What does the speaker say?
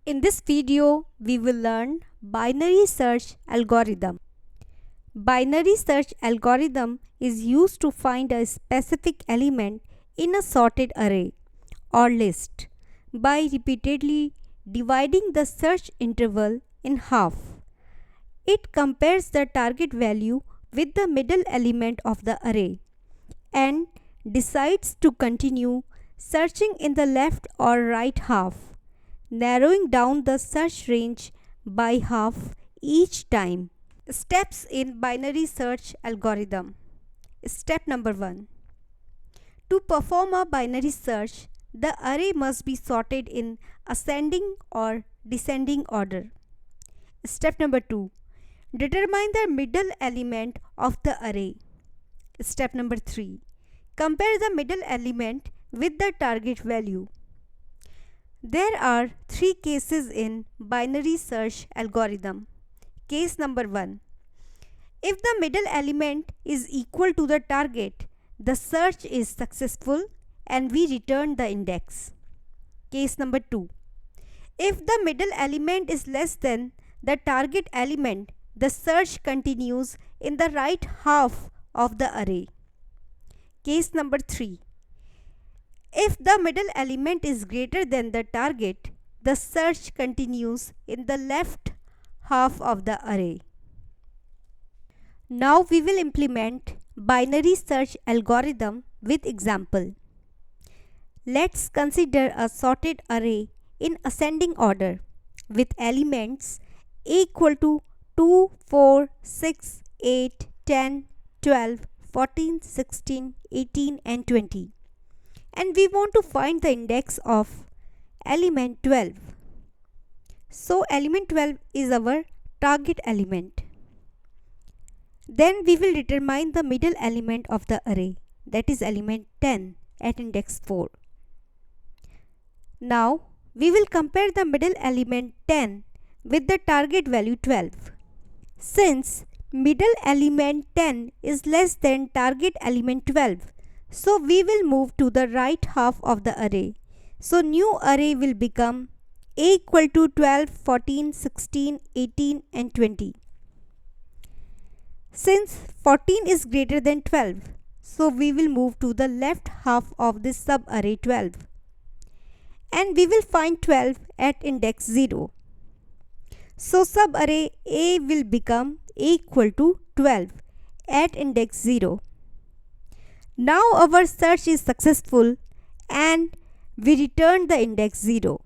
In this video, we will learn binary search algorithm. Binary search algorithm is used to find a specific element in a sorted array or list by repeatedly dividing the search interval in half. It compares the target value with the middle element of the array and decides to continue searching in the left or right half, narrowing down the search range by half each time. Steps in binary search algorithm. Step number 1. To perform a binary search, the array must be sorted in ascending or descending order. Step number 2. Determine the middle element of the array. Step number 3. Compare the middle element with the target value. There are 3 cases in binary search algorithm. Case number 1. If the middle element is equal to the target, the search is successful and we return the index. Case number 2. If the middle element is less than the target element, the search continues in the right half of the array. Case number 3. If the middle element is greater than the target, the search continues in the left half of the array. Now we will implement binary search algorithm with example. Let's consider a sorted array in ascending order with elements a equal to 2, 4, 6, 8, 10, 12, 14, 16, 18 and 20. And we want to find the index of element 12. So element 12 is our target element. Then we will determine the middle element of the array, that is element 10 at index 4. Now we will compare the middle element 10 with the target value 12. Since middle element 10 is less than target element 12, so we will move to the right half of the array. So new array will become a equal to 12, 14, 16, 18 and 20. Since 14 is greater than 12, so we will move to the left half of this sub-array 12. And we will find 12 at index 0. So sub-array A will become A equal to 12 at index 0. Now our search is successful and we return the index 0.